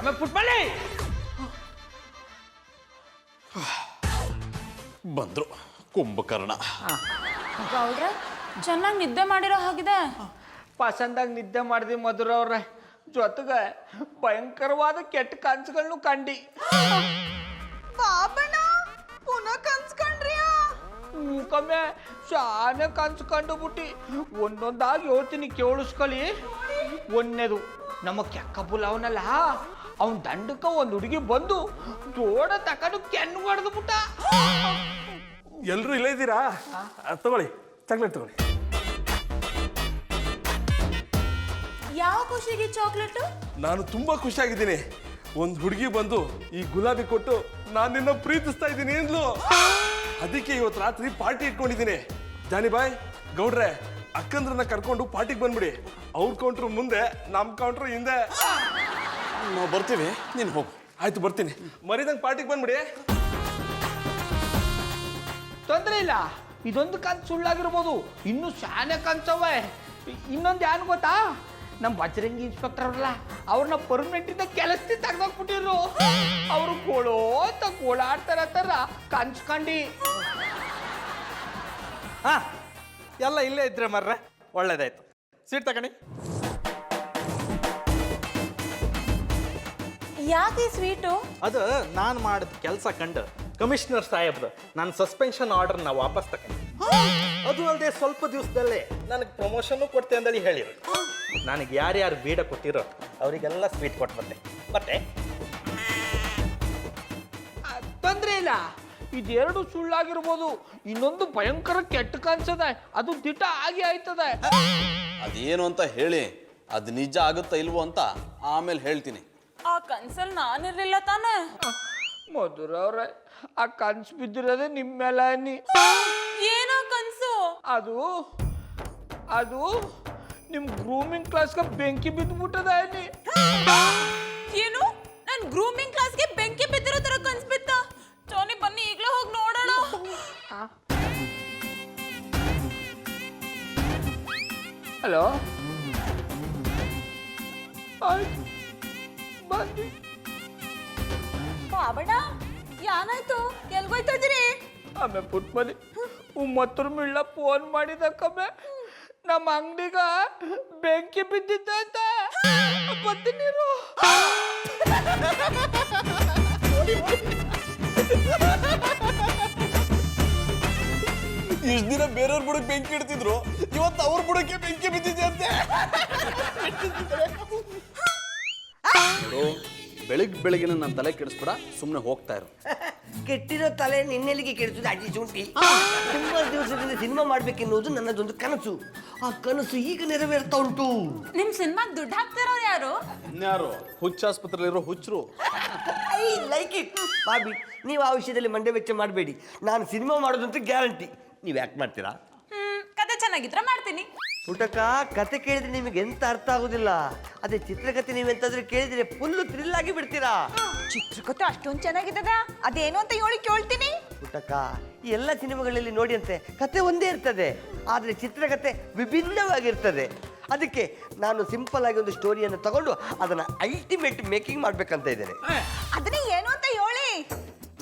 ಆಮೇಲೆ ಫುಟ್ಬಾಲಿ ಬಂದ್ರು ಕುಂಭಕರ್ಣ. ಗೌಡ್ರೆ ಚೆನ್ನಾಗಿ ನಿದ್ದೆ ಮಾಡಿರೋ ಹಾಗಿದೆ. ಪಸಂದಾಗಿ ನಿದ್ದೆ ಮಾಡಿದ್ವಿ ಮಧುರ ಅವ್ರೆ, ಜೊತೆಗೆ ಭಯಂಕರವಾದ ಕೆಟ್ಟ ಕನ್ಸುಗಳನ್ನು ಕಂಡಿ. ಬಾಬಣ್ಣ ಪುನಃ ಕನ್ಸ್ಕೊಂಡ್ರಿಯಾ? ಕಮ್ಮೆ ಶಾನೆ ಕನ್ಸು ಕಂಡು ಬಿಟ್ಟಿ. ಒಂದೊಂದಾಗಿ ಹೇಳ್ತೀನಿ ಕೇಳಿಸ್ಕೊಳ್ಳಿ. ಒಂದನೇದು ನಮ್ಮ ಕೆಕ್ಕಬುಲ್ ಅವನಲ್ಲ, ಅವನ ದಂಡಕ್ಕ ಒಂದು ಹುಡುಗಿ ಬಂದು ಜೋಡ ತಕೊಂಡು ಕೆನ್ನು ಹೊಡೆದು ಬಿಟ್ಟ. ಎಲ್ರು ಇಲ್ಲೇ ಇದ್ದೀರಾ? ತಗೊಳ್ಳಿ ಚಾಕ್ಲೇಟ್ ತಗೊಳ್ಳಿ. ಯಾವ ಖುಷಿಗೆ ಚಾಕ್ಲೇಟು? ನಾನು ತುಂಬಾ ಖುಷಿಯಾಗಿದ್ದೀನಿ. ಒಂದು ಹುಡುಗಿ ಬಂದು ಈ ಗುಲಾಬಿ ಕೊಟ್ಟು ನಾನು ನಿನ್ನ ಪ್ರೀತಿಸ್ತಾ ಇದ್ದೀನಿ ಅಂದ್ಲು. ಅದಕ್ಕೆ ಇವತ್ತು ರಾತ್ರಿ ಪಾರ್ಟಿ ಇಟ್ಕೊಂಡಿದ್ದೀನಿ. ಜಾನಿ ಬಾಯ್, ಗೌಡ್ರೆ, ಅಕ್ಕಂದ್ರನ್ನ ಕರ್ಕೊಂಡು ಪಾರ್ಟಿಗೆ ಬಂದ್ಬಿಡಿ. ಅವ್ರ ಕೌಂಟ್ರು ಮುಂದೆ, ನಮ್ಮ ಕೌಂಟ್ರು ಹಿಂದೆ. ನಾವು ಬರ್ತೀವಿ, ನೀನು ಹೋಗು. ಆಯ್ತು, ಬರ್ತೀನಿ. ಮರಿದಂಗೆ ಪಾರ್ಟಿಗೆ ಬಂದ್ಬಿಡಿ. ತೊಂದರೆ ಇಲ್ಲ, ಇದೊಂದು ಕನ್ಸು ಸುಳ್ಳಾಗಿರ್ಬೋದು, ಇನ್ನು ಶಾನೆ ಕನ್ಸವೆ. ಇನ್ನೊಂದು ಏನು ಗೊತ್ತಾ, ನಮ್ಮ ಬಜರಂಗಿ ಇನ್ಸ್ಪೆಕ್ಟರ್ ಅವ್ರಲ್ಲ, ಅವ್ರನ್ನ ಪರ್ಮನೆಂಟಿಂದ ಕೆಲಸದಿಂದ ತೆಗೆದೋಗ್ಬಿಟ್ಟಿರು. ಅವರು ಗೋಳೋ ಅಂತ ಗೋಳಾಡ್ತಾರ ಕನ್ಸ್ಕಂಡು. ಹಾ, ಎಲ್ಲ ಇಲ್ಲೇ ಇದ್ರೆ ಮರ್ರೆ ಒಳ್ಳೇದಾಯ್ತು. ಸೀಟ್ ತಗೊಂಡಿ. ಯಾಕೆ ಸ್ವೀಟು? ಅದು ನಾನು ಮಾಡಿದ ಕೆಲಸ ಕಂಡು ಕಮಿಷನರ್ ಸಾಹೇಬ್ರು ನನ್ನ ಸಸ್ಪೆನ್ಷನ್ ಆರ್ಡರ್ನ ವಾಪಸ್ ತಗೊಂಡು, ಅದು ಅಲ್ಲದೆ ಸ್ವಲ್ಪ ದಿವಸದಲ್ಲೇ ನನಗೆ ಪ್ರಮೋಷನ್ನು ಕೊಡ್ತೆ ಅಂದೇಳಿ ಹೇಳಿರು. ನನಗೆ ಯಾರ್ಯಾರು ಬೀಡ ಕೊಟ್ಟಿರೋ ಅವರಿಗೆಲ್ಲ ಸ್ವೀಟ್ ಕೊಟ್ಟು ಮತ್ತೆ ತೊಂದರೆ ಇಲ್ಲ, ಇದೆರಡು ಸುಳ್ಳಾಗಿರ್ಬೋದು. ಇನ್ನೊಂದು ಭಯಂಕರ ಕೆಟ್ಟ ಕನ್ಸದ, ಅದು ದಿಟ ಆಗಿ ಆಯ್ತದೆ. ಅದೇನು ಅಂತ ಹೇಳಿ, ಅದು ನಿಜ ಆಗುತ್ತಾ ಇಲ್ವೋ ಅಂತ ಆಮೇಲೆ ಹೇಳ್ತೀನಿ. ಆ ಕನ್ಸಲ್ಲಿ ನಾನಿರ್ಲಿಲ್ಲ ತಾನೇ? ಮಧುರ ಅವ್ರೆ, ಆ ಕನ್ಸು ಬಿದ್ದಿರೋದೇ ನಿಮ್ಮ ಮೇಲೆ ಅನ್ನಿ. ಏನೋ ಕನ್ಸು? ಅದು ಅದು ನಿಮ್ ಗ್ರೂಮಿಂಗ್ ಕ್ಲಾಸ್ಗೆ ಬೆಂಕಿ ಬಿದ್ದುಬಿಟ್ಟದ ಅನ್ನಿ. ಏನು? ನನ್ ಗ್ರೂಮಿಂಗ್ ಕ್ಲಾಸ್ಗೆ ಬೆಂಕಿ ಬಿದ್ದಿರೋ ತರ ಕನ್ಸ್ ಬಿತ್ತ? ಜೋನಿ ಬನ್ನಿ ಈಗಲೇ ಹೋಗಿ ನೋಡೋಣ. ಹಲೋ, ಆಯ್ತು ಬಂದಿ. ಬಾಬಣ್ಣ ಏನಾಯ್ತು? ಎಲ್ಗೋಯ್ತಾ ಇದೀರಿ? ಆಮೇಲೆ ಪುಟ್ಮಲಿ ಮತ್ತೊರ್ ಮಿಳ್ಳ ಫೋನ್ ಮಾಡಿದಕ್ಕಮ್ಮೆ, ನಮ್ಮ ಅಂಗಡಿಗ ಬೆಂಕಿ ಬಿದ್ದಿದ್ದ ಅಂತ. ಬತ್ತಿ ನೀರು. ಇಷ್ಟು ದಿನ ಬೇರೆಯವ್ರ ಬುಡಕ್ಕೆ ಬೆಂಕಿ ಇಡ್ತಿದ್ರು, ಇವತ್ತು ಅವ್ರ ಬುಡಕ್ಕೆ ಬೆಂಕಿ ಬಿದ್ದಿದೆ ಅಂತೆ. ಬೆಳಗ್ಗೆ ನನ್ನ ತಲೆ ಕೆಡಿಸ್ಬಿಡ, ಸುಮ್ಮನೆ ಹೋಗ್ತಾ ಇರು. ಕೆಟ್ಟಿರೋ ತಲೆ ನಿನ್ನೆಲ್ಲಿಗೆ ಕೆಡಿಸುದು ಅಜ್ಜಿ ಶುಂಠಿ. ತುಂಬಾ ದಿವಸದಿಂದ ಸಿನಿಮಾ ಮಾಡ್ಬೇಕೆನ್ನುವುದು ನನ್ನದೊಂದು ಕನಸು. ಆ ಕನಸು ಈಗ ನೆರವೇರ್ತಾ ಉಂಟು. ನಿಮ್ ಸಿನಿಮಾಗ್ ದುಡ್ಡು ಹಾಕ್ತಿರೋರು ಯಾರು? ಇನ್ಯಾರು? ಹುಚ್ಚಾಸ್ಪತ್ರೆಯಲ್ಲಿರೋ ಹುಚ್ಚರು. I like it. ಬಾಬಿ, ನೀವು ಆ ವಿಷಯದಲ್ಲಿ ಮಂಡೆ ವೆಚ್ಚ ಮಾಡಬೇಡಿ. ನಾನು ಸಿನಿಮಾ ಮಾಡೋದಂತೂ ಗ್ಯಾರಂಟಿ. ನೀವು ಯಾಕೆ ಮಾಡ್ತೀರಾ? ಕತೆ ಚೆನ್ನಾಗಿದ್ರೆ ಮಾಡ್ತೀನಿ. ಊಟಕ್ಕ ಕತೆ ಕೇಳಿದ್ರೆ ನಿಮಗೆ ಎಂತ ಅರ್ಥ ಆಗುದಿಲ್ಲ. ಅದೇ ಚಿತ್ರಕಥೆ ನೀವೆಂತಾದ್ರೂ ಕೇಳಿದ್ರೆ ಫುಲ್ಲು ಥ್ರಿಲ್ ಆಗಿ ಬಿಡ್ತೀರಾ. ಚಿತ್ರಕಥೆ ಅಷ್ಟೊಂದು ಚೆನ್ನಾಗಿದ್ದದ, ಅದೇನು ಅಂತ ಹೇಳಿ ಕೇಳ್ತೀನಿ. ಊಟಕ್ಕ ಈ ಎಲ್ಲ ಸಿನಿಮಾಗಳಲ್ಲಿ ನೋಡಿ ಅಂತೆ ಕತೆ ಒಂದೇ ಇರ್ತದೆ, ಆದರೆ ಚಿತ್ರಕಥೆ ವಿಭಿನ್ನವಾಗಿರ್ತದೆ. ಅದಕ್ಕೆ ನಾನು ಸಿಂಪಲ್ ಆಗಿ ಒಂದು ಸ್ಟೋರಿಯನ್ನು ತಗೊಂಡು ಅದನ್ನ ಅಲ್ಟಿಮೇಟ್ ಮೇಕಿಂಗ್ ಮಾಡ್ಬೇಕಂತ ಇದ್ದೇನೆ. ಅದನ್ನ ಏನು ಅಂತ ಹೇಳಿ.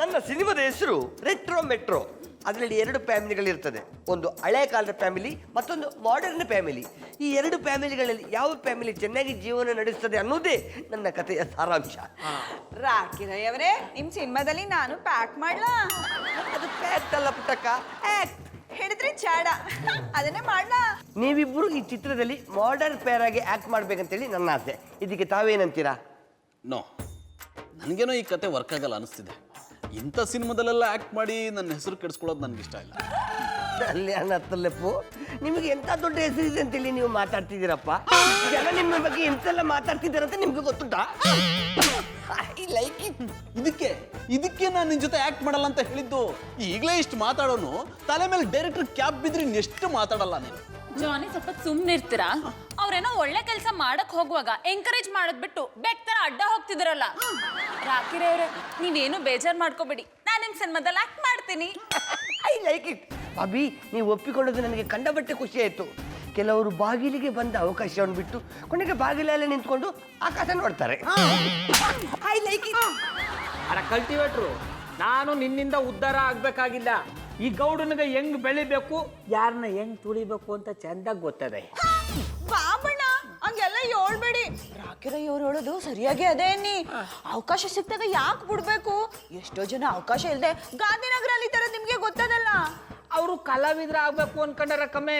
ನನ್ನ ಸಿನಿಮಾದ ಹೆಸರು ರೆಟ್ರೋ ಮೆಟ್ರೋ. ಅದರಲ್ಲಿ ಎರಡು ಫ್ಯಾಮಿಲಿಗಳಿರ್ತದೆ, ಒಂದು ಹಳೆ ಕಾಲದ ಫ್ಯಾಮಿಲಿ, ಮತ್ತೊಂದು ಮಾಡರ್ನ್ ಫ್ಯಾಮಿಲಿ. ಈ ಎರಡು ಫ್ಯಾಮಿಲಿಗಳಲ್ಲಿ ಯಾವ ಫ್ಯಾಮಿಲಿ ಚೆನ್ನಾಗಿ ಜೀವನ ನಡೆಸ್ತದೆ ಅನ್ನೋದೇ ನನ್ನ ಕಥೆಯ ಸಾರಾಂಶ. ರಾಕಿರಯ್ ಅವರೇ, ನಿಮ್ ಸಿನಿಮಾದಲ್ಲಿ ನಾನು ಪ್ಯಾಕ್ ಮಾಡ್ಲಾ? ಅದು ಫ್ಯಾಕ್ಟ್ ಅಲ್ಲ ಪುಟ್ಟಕ್ಕ, ಆಕ್ಟ್. ಹೇಳಿದ್ರೆ ಚಾಡ, ಅದನ್ನೇ ಮಾಡ್ಲಾ? ನೀವಿಬ್ಬರು ಈ ಚಿತ್ರದಲ್ಲಿ ಮಾಡರ್ನ್ ಪೇರ್ ಆಗಿ ಆಕ್ಟ್ ಮಾಡ್ಬೇಕಂತೇಳಿ ನನ್ನ ಆಸೆ. ಇದಕ್ಕೆ ತಾವೇನಂತೀರಾ? ನೋ, ನನಗೇನೋ ಈ ಕತೆ ವರ್ಕ್ ಆಗಲ್ಲ ಅನಿಸ್ತಿದೆ. ಇಂಥ ಸಿನಿಮಾದಲ್ಲೆಲ್ಲ ಆ್ಯಕ್ಟ್ ಮಾಡಿ ನನ್ನ ಹೆಸರು ಕೆಡಿಸ್ಕೊಳ್ಳೋದು ನನಗೆ ಇಷ್ಟ ಇಲ್ಲ. ಅಲ್ಲಿ ಅನ್ನತ್ತಲ್ಲಪ್ಪು, ನಿಮಗೆ ಎಂಥ ದೊಡ್ಡ ಹೆಸರಿದೆ ಅಂತೇಳಿ ನೀವು ಮಾತಾಡ್ತಿದ್ದೀರಪ್ಪ. ಜನ ನಿಮ್ಮ ಬಗ್ಗೆ ಎಂತೆಲ್ಲ ಮಾತಾಡ್ತಿದ್ದಾರಂತ ನಿಮ್ಗೆ ಗೊತ್ತುಂಟಾ? I like it. ಇದಕ್ಕೆ ನಾನು ನಿನ್ನ ಜೊತೆ ಆ್ಯಕ್ಟ್ ಮಾಡಲ್ಲ ಅಂತ ಹೇಳಿದ್ದು. ಈಗಲೇ ಇಷ್ಟು ಮಾತಾಡೋನು ತಲೆ ಮೇಲೆ ಡೈರೆಕ್ಟರ್ ಕ್ಯಾಪ್ ಬಿದ್ದರೆ ಇನ್ನೆಷ್ಟು ಮಾತಾಡಲ್ಲ ನೀನು. ಜಾನಿ ಸ್ವಲ್ಪ ಸುಮ್ಮನೆ ಇರ್ತೀರಾ? ಅವ್ರೇನೋ ಒಳ್ಳೆ ಕೆಲಸ ಮಾಡಕ್ ಹೋಗುವಾಗ ಎಂಕರೇಜ್ ಮಾಡೋದ್ ಬಿಟ್ಟು ಬೆಕ್ತರ ಅಡ್ಡ ಹೋಗ್ತಿದ್ರಲ್ಲ. ರಾಕಿರೇ ಅವ್ರೆ, ನೀವೇನು ಬೇಜಾರ್ ಮಾಡ್ಕೋಬೇಡಿ, ನಾನು ನಿಮ್ ಸಿನಿಮಾದಲ್ಲಿ ಆಕ್ಟ್ ಮಾಡ್ತೀನಿ. I like it. ಬಾಬಿ, ನೀವು ಒಪ್ಪಿಕೊಳ್ಳೋದು ನನಗೆ ಕಂಡಬಟ್ಟೆ ಖುಷಿ ಆಯಿತು. ಕೆಲವರು ಬಾಗಿಲಿಗೆ ಬಂದ ಅವಕಾಶವನ್ನು ಬಿಟ್ಟು ಕೊನೆಗೆ ಬಾಗಿಲಲ್ಲೇ ನಿಂತ್ಕೊಂಡು ಆಕಾಶ ನೋಡ್ತಾರೆ. I like it. ಅರ ಕಲ್ಟಿವೇಟ್ರು, ನಾನು ನಿನ್ನಿಂದ ಉದ್ಧಾರ ಆಗ್ಬೇಕಾಗಿಲ್ಲ. ಈ ಗೌಡನಿಗೆ ಹೆಂಗ್ ಬೆಳಿಬೇಕು, ಯಾರನ್ನ ಹೆಂಗ್ ತುಳಿಬೇಕು ಅಂತ ಚಂದಾಗಿ ಗೊತ್ತದೆ. ಬಾಬಣ್ಣ ಹಂಗೆಲ್ಲ ಹೇಳ್ಬೇಡಿ. ರಾಕಿರಯ್ಯ ಅವ್ರು ಹೇಳೋದು ಸರಿಯಾಗಿ ಅದೇ ಅನ್ನಿ. ಅವಕಾಶ ಸಿಕ್ತಾಗ ಯಾಕೆ ಬಿಡ್ಬೇಕು? ಎಷ್ಟೋ ಜನ ಅವಕಾಶ ಇಲ್ಲದೆ ಗಾಂಧಿನಗರ ಅಲ್ಲಿ ತರ ನಿಮ್ಗೆ ಗೊತ್ತದಲ್ಲ. ಅವರು ಕಲಾವಿದ್ರ ಆಗ್ಬೇಕು ಅನ್ಕೊಂಡಾರ ಕಮ್ಮೆ.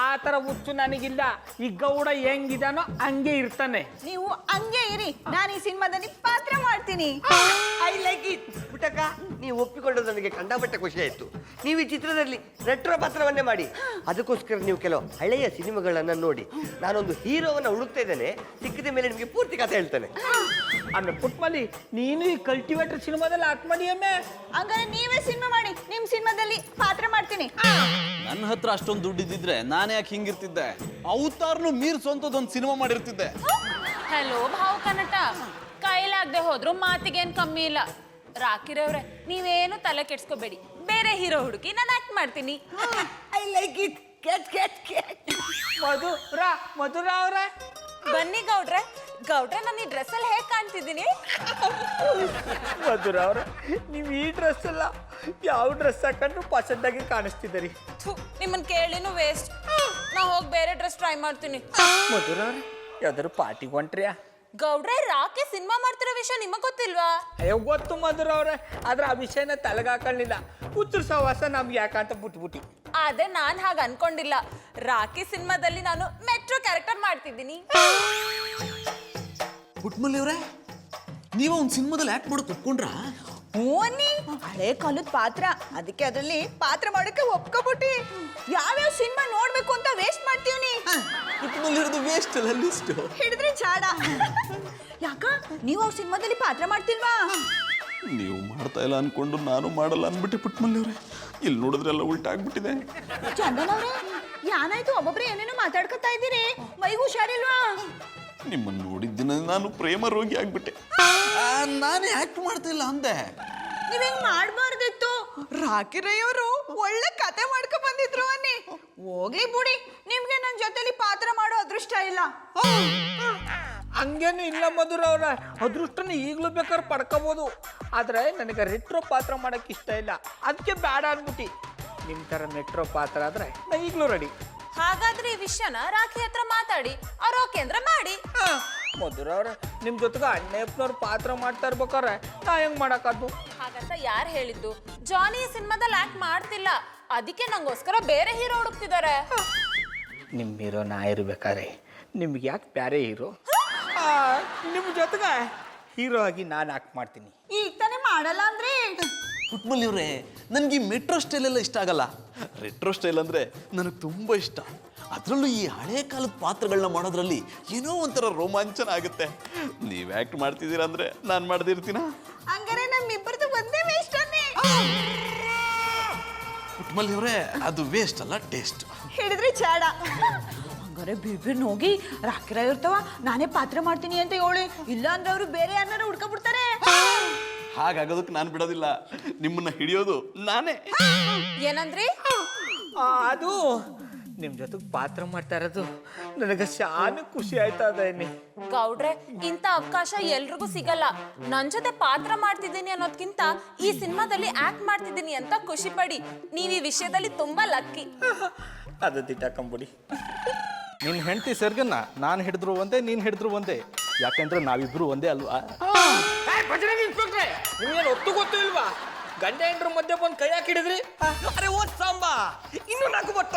ಆ ತರ ಹುಚ್ಚು ನನಗಿಲ್ಲ. ಈ ಗೌಡ ಹೆಂಗಿದಾನೋ ಹಂಗೆ ಇರ್ತಾನೆ. ನೀವು ಹಂಗೆ ಇರಿ, ನಾನು ಈ ಸಿನಿಮಾದಲ್ಲಿ ಪಾತ್ರ ಮಾಡ್ತೀನಿ. I like it. ಪುಟ್ಟಕ್ಕ, ನೀವು ಒಪ್ಪಿಕೊಳ್ಳೋದು ನನಗೆ ಕಂಡಪಟ್ಟ ಖುಷಿ ಆಯ್ತು. ನೀವು ಈ ಚಿತ್ರದಲ್ಲಿ ರೆಟ್ರೋ ಪಾತ್ರವನ್ನೇ ಮಾಡಿ. ಅದಕ್ಕೋಸ್ಕರ ನೀವು ಕೆಲವು ಹಳೆಯ ಸಿನಿಮಾಗಳನ್ನ ನೋಡಿ. ನಾನೊಂದು ಹೀರೋವನ್ನ ಹುಡುಕ್ತಾ ಇದ್ದೇನೆ. ಸಿಕ್ಕಿದ ಮೇಲೆ ನಿಮಗೆ ಪೂರ್ತಿ ಕಥೆ ಹೇಳ್ತೇನೆ. ಆಮೇಲೆ ಪುಟ್ಮಲಿ, ನೀನು ಈ ಕಲ್ಟಿವೇಟರ್ ಸಿನಿಮಾದಲ್ಲಿ ಆಕ್ಟ್ ಮಾಡಿ ಅಮ್ಮೆ. ಹಂಗಾರೆ ನೀವೇ ಸಿನಿಮಾ ಮಾಡಿ, ನಿಮ್ ಸಿನಿಮಾದಲ್ಲಿ ಪಾತ್ರ ಮಾಡ್ತೀನಿ. ನನ್ನ ಹತ್ರ ಅಷ್ಟೊಂದು ದುಡ್ಡು ಇದ್ದಿದ್ರೆ ನಾನು ಯಾಕೆ ಹಿಂಗಿರ್ತಿದ್ದೆ? ಅವತಾರನು ಮೀರ್ಸೋಂಥದ್ದೊಂದು ಸಿನಿಮಾ ಮಾಡಿರ್ತಿದ್ದೆ. ಹಲೋ ಭಾವು ಕನ್ನಟ, ಕೈಲಾಗದೆ ಹೋದ್ರು ಮಾತಿಗೇನು ಕಮ್ಮಿ ಇಲ್ಲ. ರಾಕಿರವ್ರೆ, ನೀವೇನು ತಲೆ ಕೆಡ್ಸ್ಕೋಬೇಡಿ. ಬೇರೆ ಹೀರೋ ಹುಡುಕಿ ನಾನು ಆಕ್ಟ್ ಮಾಡ್ತೀನಿ. I like it. ಕ್ಯಾಟ್. ಮಧುರ ಅವ್ರೆ, ಬನ್ನಿ ಗೌಡ್ರೆ. ಗೌಡ್ರೆ, ನಾನು ಈ ಡ್ರೆಸ್ಸಲ್ಲಿ ಹೇಗೆ ಕಾಣ್ತಿದ್ದೀನಿ? ಮಧುರ ಅವ್ರೆ, ನೀವು ಈ ಡ್ರೆಸ್ ಅಲ್ಲ ಯಾವ ಡ್ರೆಸ್ ಹಾಕೊಂಡ್ರು ಪಸಂದಾಗಿ ಕಾಣಿಸ್ತಿದ್ದೀರಿ. ನಿಮ್ಮನ್ನ ಕೇಳಿನೂ ವೇಸ್ಟ್. ನಾ ಹೋಗಿ ಬೇರೆ ಡ್ರೆಸ್ ಟ್ರೈ ಮಾಡ್ತೀನಿ. ಮಧುರ ಅವ್ರೆ, ಯಾವ್ದಾದ್ರು ಪಾರ್ಟಿಗೆ ಹೊಂಟ್ರಿಯಾ? ಗೌಡ್ರೆ, ರಾಕಿ ಸಿನಿಮಾ ಮಾಡ್ತಿರೋ ವಿಷಯ ನಿಮಗ್ ಗೊತ್ತಿಲ್ವಾ? ಅಯ್ಯೋ ಗೊತ್ತು ಮಧುರ ಅವ್ರೆ, ಆದ್ರೆ ಆ ವಿಷಯನ ತಲೆಗಾಕೊಳ್ಳಿಲ್ಲ. ಹುಚ್ಚರು ಸಹವಾಸ ನಮ್ಗೆ ಯಾಕಂತ ಬಿಟ್ಬಿಟ್ಟು. ಅದೇ ನಾನ್ ಹಾಗೆ ಅನ್ಕೊಂಡಿಲ್ಲ. ರಾಕಿ ಸಿನಿಮಾದಲ್ಲಿ ನಾನು ಮೆಟ್ರೋ ಕ್ಯಾರೆಕ್ಟರ್ ಮಾಡ್ತಿದ್ದೀನಿ. ಪುಟ್ಮಲ್ಲಿ ಅವ್ರೆ, ನೀವು ಒಂದು ಸಿನಿಮಾದಲ್ಲಿ ಆಕ್ಟ್ ಮಾಡೋಕೆ ಒಪ್ಕೊಂಡ್ರಾ? ಓನಿ ಹಳೆ ಕಾಲದ ಪಾತ್ರ, ಅದಕ್ಕೆ ಅದರಲ್ಲಿ ಪಾತ್ರ ಮಾಡೋಕೆ ಒಪ್ಕೊಬಿಟ್ಟಿ. ಯಾವ್ಯಾವ ಸಿನಿಮಾ ನೋಡ್ಬೇಕು ಅಂತ ವೇಸ್ಟ್ ಮಾಡ್ತೀವಿ. ಪುಟ್ಮಲ್ಲಿ ಇರೋದು ವೇಸ್ಟ್ ಅಲ್ಲ, ಲಿಸ್ಟ್ ಹಿಡಿದ್ರೆ ಚಾಡ. ಯಾಕ ನೀವು ಅವ್ರ ಸಿನಿಮಾದಲ್ಲಿ ಪಾತ್ರ ಮಾಡ್ತಿಲ್ವಾ? ನೀವು ಮಾಡ್ತಾ ಇಲ್ಲ ಅನ್ಕೊಂಡು ನಾನು ಮಾಡಲ್ಲ ಅನ್ಬಿಟ್ಟೆ ಪುಟ್ಮಲ್ಲಿ ಅವ್ರೆ. ಇಲ್ಲಿ ನೋಡಿದ್ರೆಲ್ಲ ಉಲ್ಟಾ ಆಗ್ಬಿಟ್ಟಿದೆ. ಚಂದನ್ ಅವ್ರೆ, ಯಾನಾಯ್ತು? ಒಬ್ಬೊಬ್ರೆ ಏನೇನೋ ಮಾತಾಡ್ಕೊತಾ ಇದ್ದೀರಿ. ಮೈಗೂ ಹುಷಾರಿಲ್ವಾ? ನಿಮ್ಮನ್ನು ನೋಡಿದ್ದಿನ ನಾನು ಪ್ರೇಮ ರೋಗಿ ಆಗ್ಬಿಟ್ಟೆ. ನಾನೇ ಆಕ್ಟ್ ಮಾಡ್ತಾ ಇಲ್ಲ ಅಂದೆ. ನೀವ್ ಹೆಂಗ್ ಮಾಡ್ಬಾರ್ದಿತ್ತು. ರಾಕಿರಯ್ಯವರು ಒಳ್ಳೆ ಕತೆ ಮಾಡ್ಕೊ ಬಂದಿದ್ರು ಅನ್ನಿ. ಹೋಗ್ಲಿ ಬಿಡಿ, ನಿಮ್ಗೆ ನನ್ನ ಜೊತೆಲಿ ಪಾತ್ರ ಮಾಡೋ ಅದೃಷ್ಟ ಇಲ್ಲ. ಹಂಗೇನು ಇಲ್ಲ ಮಧುರ ಅವ್ರ, ಅದೃಷ್ಟನ ಈಗಲೂ ಬೇಕಾದ್ರೆ ಪಡ್ಕೋಬೋದು. ಆದ್ರೆ ನನಗೆ ರೆಟ್ರೋ ಪಾತ್ರ ಮಾಡಕ್ಕೆ ಇಷ್ಟ ಇಲ್ಲ, ಅದಕ್ಕೆ ಬೇಡ ಅನ್ಬಿಟ್ಟು. ನಿಮ್ಮ ಥರ ಮೆಟ್ರೋ ಪಾತ್ರ ಆದ್ರೆ ನಾ ಈಗಲೂ ರೆಡಿ. ಹಾಗಾದ್ರೆ ಈ ವಿಷಯನ ರಾಖಿ ಹತ್ರ ಮಾತಾಡಿ, ಅವ್ರು ಓಕೆ ಅಂದ್ರೆ ಮಾಡಿ. ಮಧುರ ಅವ್ರೆ, ನಿಮ್ಮ ಜೊತೆಗೆ ಅಣ್ಣಪ್ಪನವ್ರು ಪಾತ್ರ ಮಾಡ್ತಾ ಇರ್ಬೇಕಾರೆ ನಾ ಹೆಂಗ್ ಮಾಡಕ್ಕದ್ದು? ಹಾಗಂತ ಯಾರು ಹೇಳಿದ್ದು? ಜಾನಿ ಈ ಸಿನಿಮಾದಲ್ಲಿ ಆಕ್ಟ್ ಮಾಡ್ತಿಲ್ಲ, ಅದಕ್ಕೆ ನಂಗೋಸ್ಕರ ಬೇರೆ ಹೀರೋ ಹುಡುಕ್ತಿದ್ದಾರೆ. ನಿಮ್ಮ ಹೀರೋ ನಾ ಇರ್ಬೇಕಾದ್ರೆ ನಿಮ್ಗೆ ಯಾಕೆ ಬೇರೆ ಹೀರೋ? ನಿಮ್ಮ ಜೊತೆಗೆ ಹೀರೋ ಆಗಿ ನಾನು ಆಕ್ಟ್ ಮಾಡ್ತೀನಿ. ಈಗ ತಾನೇ ಮಾಡಲ್ಲ ಅಂದ್ರೆ? ಪುಟ್ಮಲ್ಲಿ ಅವರೇ, ನನಗೆ ಈ ಮೆಟ್ರೋ ಸ್ಟೈಲ್ ಎಲ್ಲ ಇಷ್ಟ ಆಗಲ್ಲ. ರೆಟ್ರೋ ಸ್ಟೈಲ್ ಅಂದರೆ ನನಗೆ ತುಂಬ ಇಷ್ಟ. ಅದರಲ್ಲೂ ಈ ಹಳೆ ಕಾಲದ ಪಾತ್ರಗಳನ್ನ ಮಾಡೋದ್ರಲ್ಲಿ ಏನೋ ಒಂಥರ ರೋಮಾಂಚನ ಆಗುತ್ತೆ. ನೀವು ಆ್ಯಕ್ಟ್ ಮಾಡ್ತಿದ್ದೀರಾ ಅಂದರೆ ನಾನು ಮಾಡ್ದಿರ್ತೀನ? ಹಂಗಾರೆ ನಮ್ಮಿಬ್ಬರದು ಒಂದೇ ವೇಸ್ಟ್ ಅನ್ನಿ. ಪುಟ್ಮಲ್ಲಿ ಅವರೇ, ಅದು ವೇಸ್ಟ್ ಅಲ್ಲ, ಟೇಸ್ಟ್. ಹಿಡಿದ್ರೆ ಚಾಡ. ಹಂಗಾರೆ ಬಿರ್ಬಿರ್ನ ಹೋಗಿ ರಾಕಿರಾಯ್ ಇರ್ತಾವ, ನಾನೇ ಪಾತ್ರ ಮಾಡ್ತೀನಿ ಅಂತ ಹೇಳಿ. ಇಲ್ಲ ಅಂದ್ರೆ ಅವರು ಬೇರೆ ಯಾರನ್ನಾರು ಹುಡ್ಕೊಬಿಡ್ತಾರೆ. ಹಾಗಾಗೋದಕ್ಕೆ ನಾನು ಬಿಡೋದಿಲ್ಲ. ನಿಮ್ಮನ್ನ ಹಿಡಿಯೋದು ನಾನೇ. ಏನಂದ್ರಿ? ಅದು ನಿಮ್ಮ ಜೊತೆಗೆ ಪಾತ್ರ ಮಾಡ್ತಾ ಇರೋದು ನನಗೆ ಶಾನೆ ಖುಷಿ ಆಯ್ತಾ ಇದ್ದೀನಿ. ಗೌಡ್ರೆ, ಇಂಥ ಅವಕಾಶ ಎಲ್ರಿಗೂ ಸಿಗಲ್ಲ. ನನ್ ಜೊತೆ ಪಾತ್ರ ಮಾಡ್ತಿದ್ದೀನಿ ಅನ್ನೋದ್ಕಿಂತ ಈ ಸಿನಿಮಾದಲ್ಲಿ ಆಕ್ಟ್ ಮಾಡ್ತಿದ್ದೀನಿ ಅಂತ ಖುಷಿ ಪಡಿ. ನೀವ್ ಈ ವಿಷಯದಲ್ಲಿ ತುಂಬಾ ಲಕ್ಕಿ. ಅದು ದಿಟ್ಟಾಕೊಂಬಿಡಿ. ನಿನ್ನ ಹೆಂಡತಿ ಸರ್ಗನ್ನ ನಾನು ಹಿಡಿದ್ರು ಒಂದೇ, ನೀನು ಹಿಡಿದ್ರು ಒಂದೇ. ಯಾಕೆಂದ್ರೆ ನಾವಿಬ್ರು ಒಂದೇ ಅಲ್ವಾ? ನಿಮ್ಗೇನು ಒತ್ತು ಗೊತ್ತು ಇಲ್ವಾ? ಗಂಡ ಹೆಂಡ್ರ ಮಧ್ಯೆ ಬಂದು ಕೈ ಹಾಕಿಡಿದ್ರಿ. ಅರೆ ಓ ಸಾಂಬಾ, ಇನ್ನು ನಾಲ್ಕು ಬಟ್ಟ.